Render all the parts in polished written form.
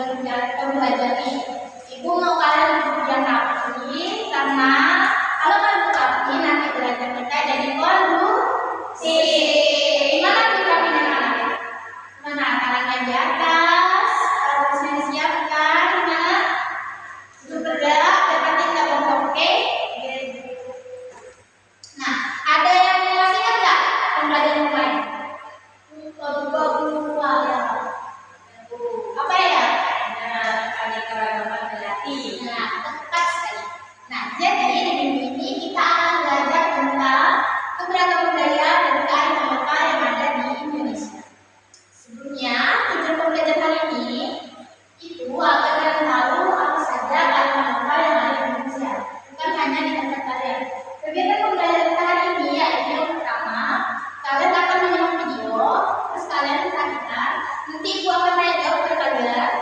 mempelajari. Ibu mau kalian yang rapi karena kalau kalian rapi nanti belajar kita jadi kondusif. Gimana tuh rapinya anak? Mana tangannya di atas, harusnya disiapkan. Gimana? Untuk bergerak dapat kita bongkok, oke? Nah, ada yang masih ingat nggak pembelajaran kemarin? Apa ya? Keragaman hayati. Nah, tepat sekali. Nah, jadi di minggu ini kita akan belajar tentang keberagaman budaya dan kearifan lokal yang ada di Indonesia. Sebelumnya, tujuan pembelajaran kali ini itu agar kalian tahu apa saja kearifan lokal yang ada di Indonesia, bukan hanya di tempat kalian. Kegiatan pembelajaran kali ini yaitu yang pertama, kalian akan menyimak video, terus kalian perhatikan, nanti ibu akan tanya jawab ke kalian.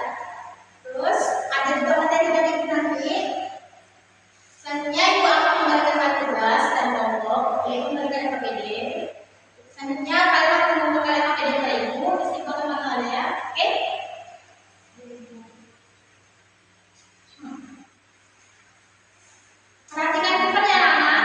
Terus ada juga materi dari ibu nanti. Selanjutnya ibu akan memberikan satu tugas dan kelompok, yaitu memberikan KPD. Selanjutnya kalian akan mengumpulkan KPD dari ibu, istiqomah teman-teman ya, oke? Perhatikan depan ya anak.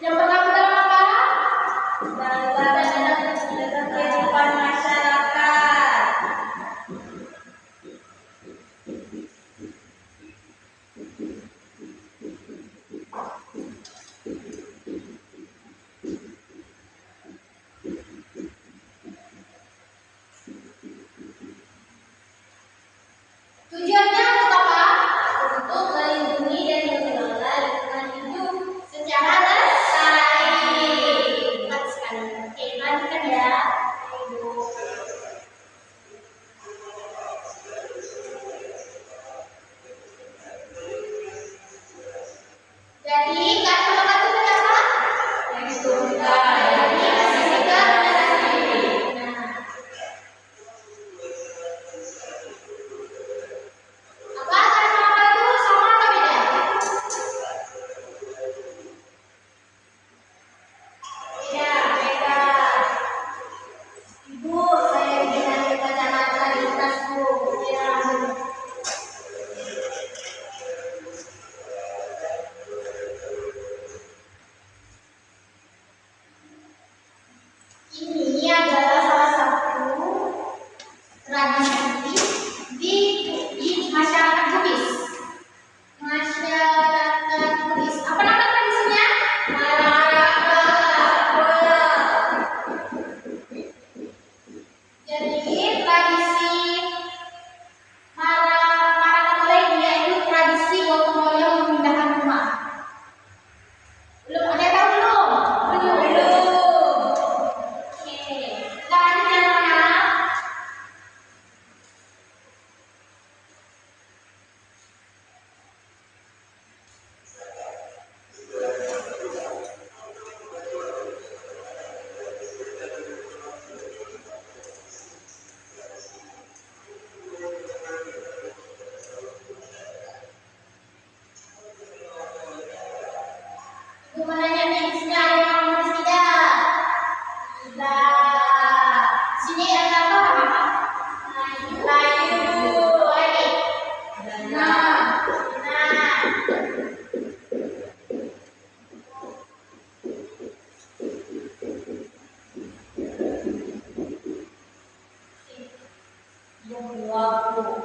Yang pertama dalam apa? Dalam kehidupan masyarakat. Tujuannya untuk apa? Untuk melindungi dan mengelola lingkungan hidup secara lestari. Tepat sekali. Oke, lanjutkan ya. Jadi kata-kata itu apa? Yang suka. Jadi suka. Apa kata-kata itu sama atau beda? Beda. Ibu, saya bilang kacamata di tas bu. Ya. Ini adalah salah satu tradisi di masyarakat Bugis. Masyarakat Bugis. Apa nama tradisinya? Maraka. Jadi tradisi Marakamolei dia itu tradisi gotong royong memindahkan rumah. Belum ada yang tahu belum? Belum. Oke. Kita lanjut yang mana? Ibu menanya nih, di sini ada yang mau menulis tidak? Tidak. Sini ada apa? Layu. Lagi. Nah.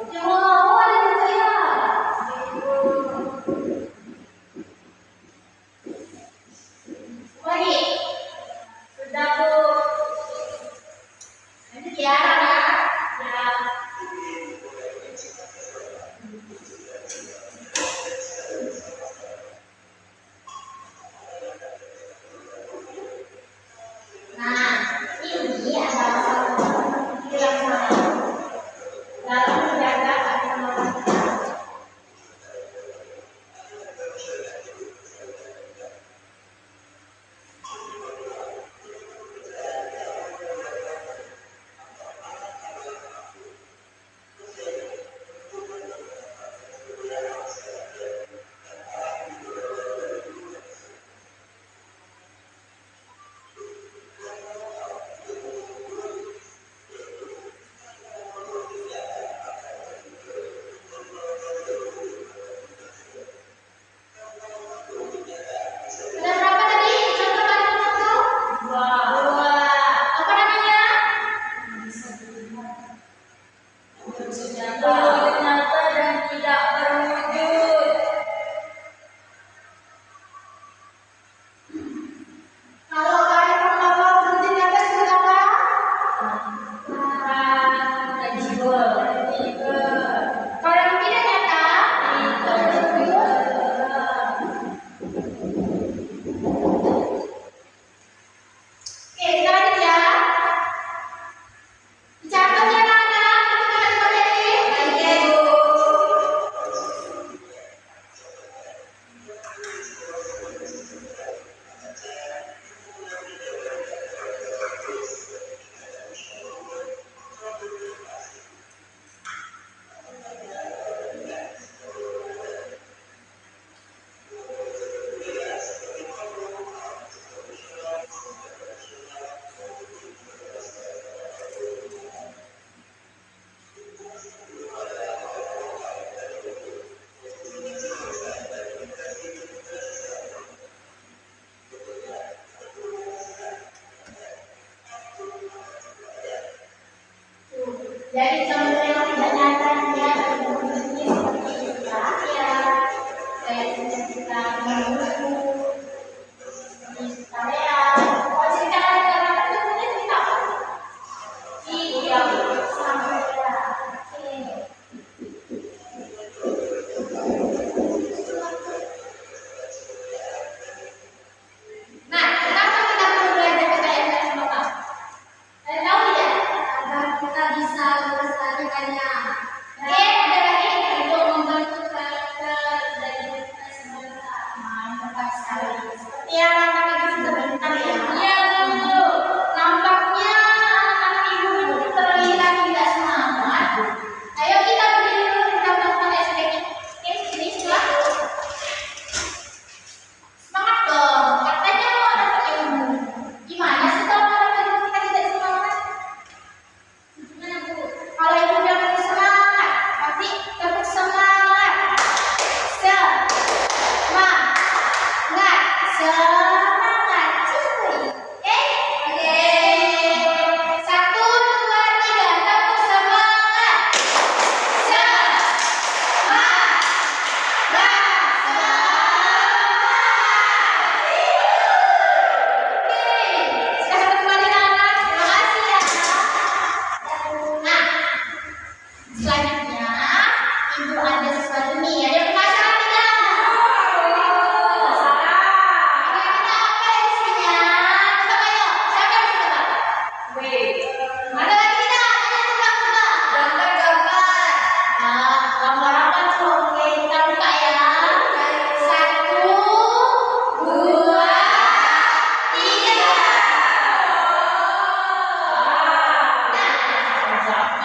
Yang mau ada juga ya. Lagi. Sudah Bu. Lanjut ya, ya. Nah, ini adalah salah satu yang saya dalam menjaga kebersamaan kita. Sudah berapa tadi? Contoh kalimat itu? Dua. Apa namanya? Nyata dan tidak berwujud. Kalau kalian pertama berwujud nyata disebut apa? Tangible. Kalau yang tidak nyata, berwujud. Oke, kita lanjut ya. Dicatat ya anak-anak, untuk kalimat ini. Baik, Bu. Jadi contoh yang tidak nyata dia bentuknya seperti rakyat, kayak kita menunggu di tarian. Kalau cerita kalian itu mungkin cerita apa? Iya, sampai ya. Nah, kenapa kita perlu belajar kekayaan sama Pak? Kalian tahu tidak? Agar kita bisa melestarikannya. Oke,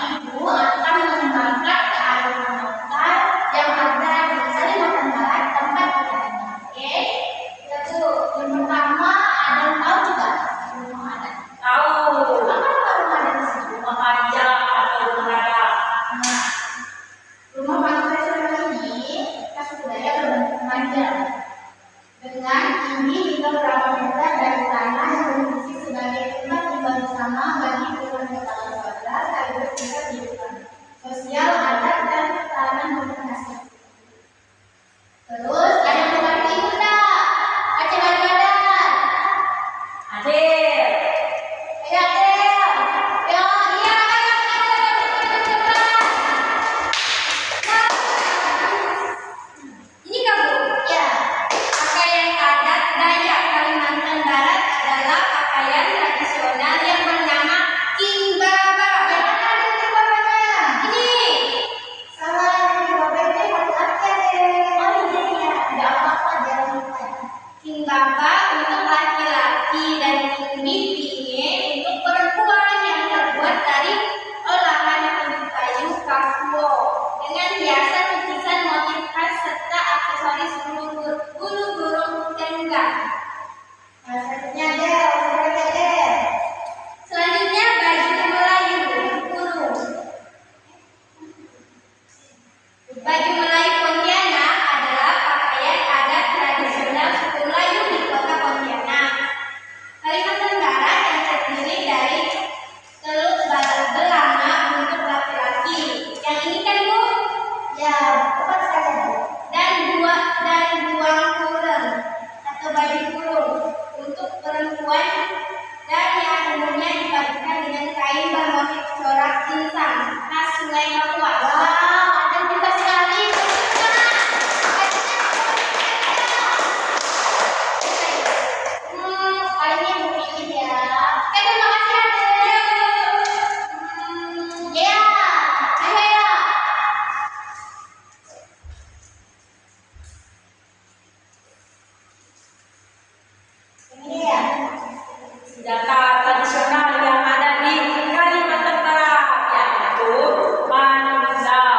Ibu akan mengembangkan kearifan lokal yang ada di Kalimantan Barat tempat kita tinggal. Oke? Itu yang pertama ada yang tahu juga rumah adat. Tahu. Apa rumah adat di situ? Rumah panjang atau rumah adat. Nah, rumah panggung tradisional ini khas budaya berbentuk panjang dengan tinggi hingga beberapa meter dari tanah yang berfungsi sebagai tempat tinggal bersama bagi puluhan kepala keluarga sekaligus juga kehidupan sosial, adat, dan pertahanan komunitas. Terus ada yang membantu ibu tak? Baca badan. Hadir. Ya, ya, iya, ini kamu? Ya. Pakaian adat Dayak Kalimantan Barat adalah pakaian tradisional yang bernama Kingbaba. Yang mana ada di bawahnya? Ini Sama yang di bawah itu laki-laki ada. Oh iya, tidak apa-apa jangan lupa. Kingbaba untuk laki-laki dan Kingbibinge untuk perempuan yang terbuat dari olahan kulit kayu kafuo dengan hiasan lukisan motif khas serta aksesoris bulu burung tenggang. Nah, selanjutnya ada. Selanjutnya baju Melayu kurung. Baju Melayu Pontianak adalah pakaian adat tradisional suku Melayu di kota Pontianak, Kalimantan Barat yang terdiri dari teluk belanga untuk laki-laki. Yang ini kan Bu, Ya, tepat sekali. dan buang kurung atau baju kurung untuk perempuan dan yang umumnya dipadukan dengan kain bermotif corak insang khas Sungai Kapuas. Wow, ada juga sekali. Kali ini Bu Iin ya. Terima kasih Ade. Ya, ayo ya. Ini ya. Senjata tradisional yang ada di Kalimantan Barat yaitu bandau.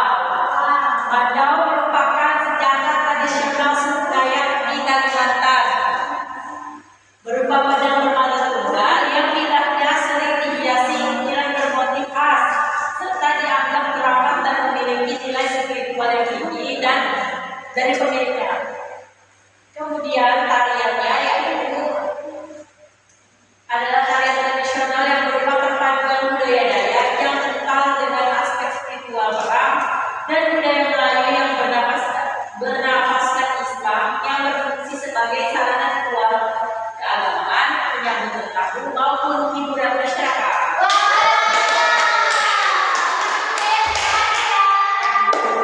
Bandau merupakan senjata tradisional suku Dayak di Kalimantan. Berupa pedang bermata tunggal yang bidangnya sering dihiasi ukiran bermotif khas serta dianggap keramat dan memiliki nilai spiritual yang tinggi dan dari pemiliknya. Kemudian tariannya yaitu adalah tarian tradisional yang merupakan paduan budaya Dayak yang kental dengan aspek spiritual perang dan budaya Melayu yang bernafaskan Islam yang berfungsi sebagai sarana ritual keagamaan, penyambutan tahun maupun hiburan masyarakat.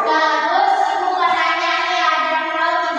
Terus ibu mau tanya nih, ada yang tahu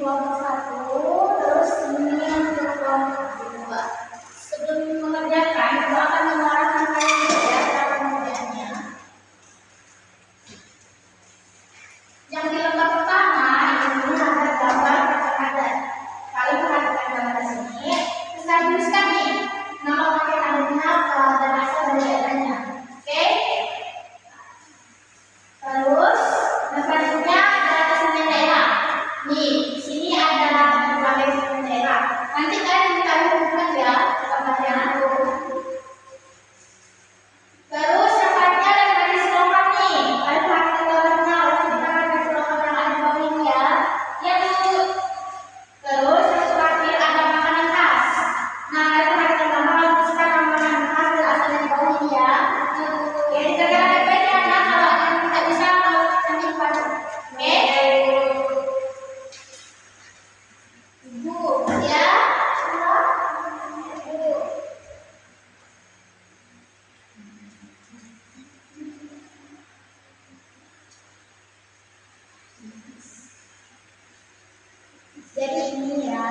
kelompok 1, terus ini untuk kelompok 2. Sebelum mengerjakan, Ibu akan mengarahkan kalian ya cara pengerjaannya. Yang di lembar pertama ini ada gambar kata-kata. Kalian perhatikan gambar sini. Terus kalian tuliskan nih nama kata-katanya dan asal dari daerahnya. Oke? Terus selanjutnya ada kesennya daerah. Nih, di sini ada berbagai kesennya daerah. Nanti kalian minta hubungan ya gambarnya. Terus selanjutnya ada garis lompat nih. Kalian perhatikan gambarnya, harus kita garis lompat yang ada di bawah ini ya. Ya Bu. Terus yang terakhir ada makanan khas. Nah, kalian perhatikan gambar, tuliskan makanan khas dan asal dari bawah ini ya. Ya, dikerjakan baik-baik ya. Nah, kalau ada yang tidak bisa, kalau nanti pada. Oke? Ibu, ya. Ibu. Jadi ini ya.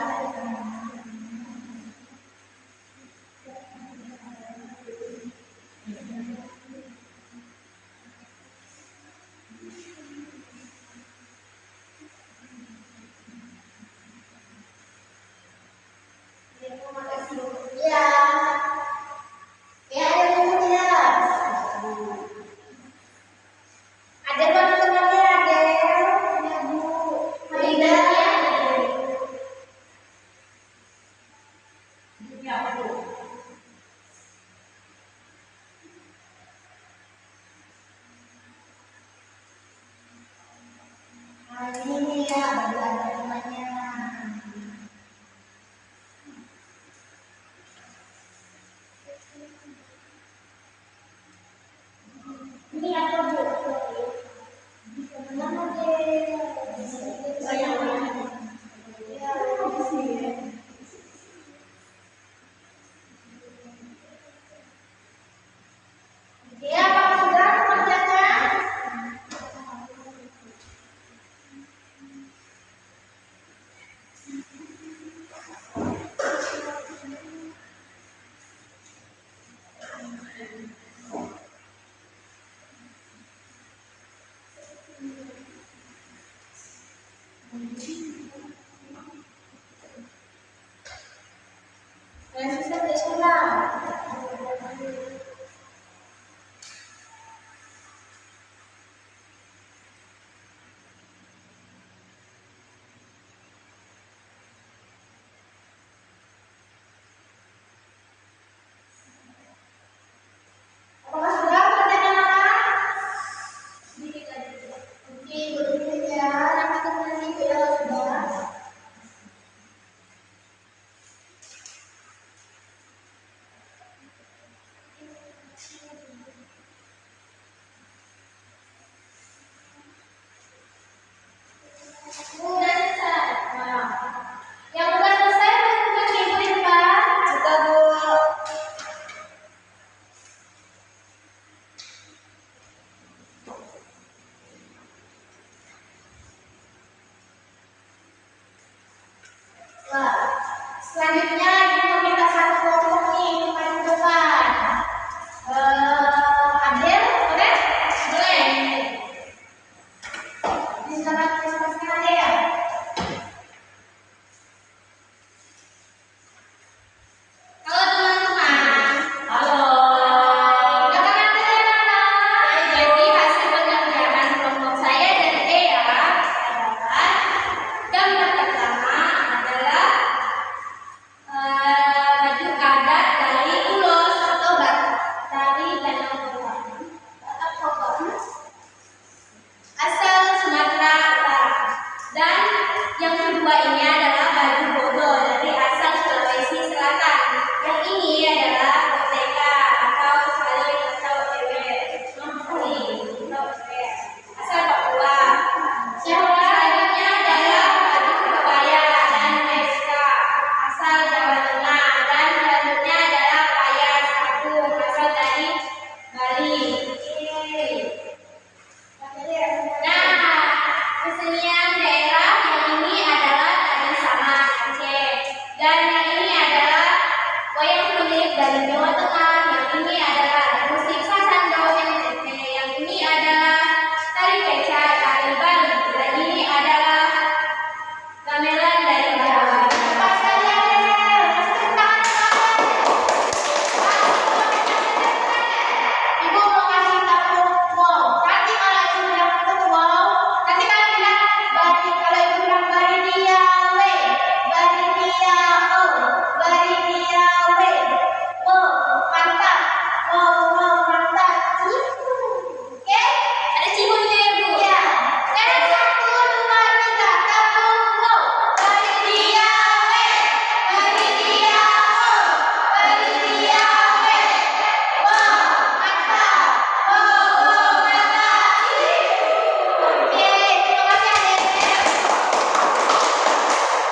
Terima kasih Bu. Ya. Ya, ada Bu ya. Ada teman-temannya, ada. Ya Bu. Ada. Ini apa tuh? Nah, ini nih ya, baru ada temannya. Ini apa Bu? Nama deh. Saya mana? Ya, di sini. Ya, Pak sudah pekerjaannya? Yang sisa di sekolah. Apakah sudah pekerjaan anak? Sedikit lagi. Oke, betul ya. Nanti kemudian Ibu ya sudah. Udah selesai. Nah, yang udah selesai bukan Ibu di depan. Sudah Bu. Wah, selanjutnya Ibu meminta satu kelompok nih untuk maju ke depan. Adel, boleh? Boleh. Disampaikan aja ya. Halo teman-teman. Halo. Bagaimana anak-anak? Jadi hasil pengerjaan kelompok saya dan E ya adalah gambar pertama adalah baju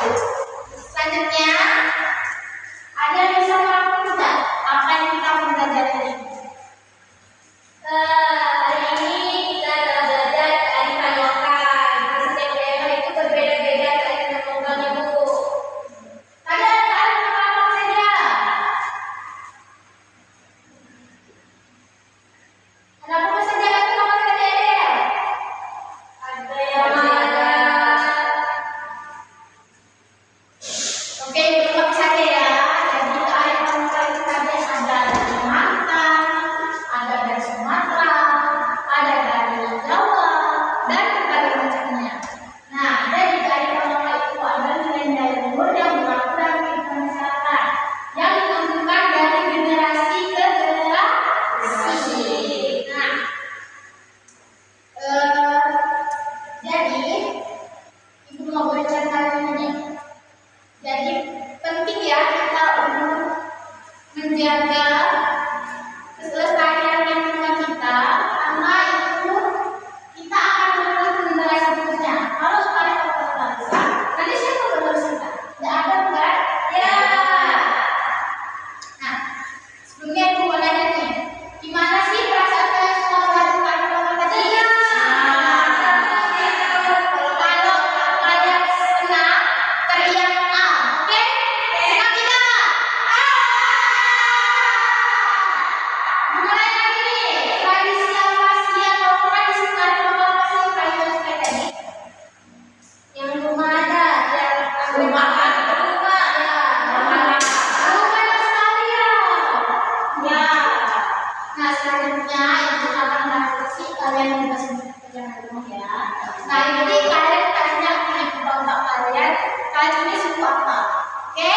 Selanjutnya, ada yang bisa melakukan tidak? Apa yang kita akan belajar hari ini? Hari ini kita akan belajar kearifan lokal. Setiap daerah itu berbeda-beda kearifan lokalnya, Bu. Ada kearifan lokal saja. Ada apa saja kearifan lokal daerah? Ada yang ada. Oke, lengkap saja ya. Jadi kearifan lokal itu tadi ada dari Kalimantan, ada dari Sumatera, ada dari Jawa, dan berbagai macamnya. Nah, dari kearifan lokal itu ada nilai-nilai luhur yang berlaku dalam kehidupan masyarakat yang ditumbuhkan dari generasi ke generasi. Nah, jadi ibu mau bercerita ini. Jadi penting ya kita untuk menjaga kelestarian lingkungan kita karena itu kita akan menerus generasi berikutnya. Kalau sekarang kita rusak, nanti siapa menerus kita? Tidak ada bukan? Ya. Nah, sebelumnya aku mau nanya nih, gimana sih perasaan kalian setelah belajar kearifan tadi? Kalau kalian senang, teriak A, oke? Senang tidak? Mulai lagi nih, tradisi apa sih atau tradisi kearifan apa sih yang kalian suka tadi? Yang rumah ada, yang Rumah ada. rumah ya. Oh, banyak sekali ya. Ya. Nah, selanjutnya yang kita akan bahas sih kalian juga jangan rumah ya. Nah, ini kalian tanya ke ibu bapak kalian ini suku apa? Oke?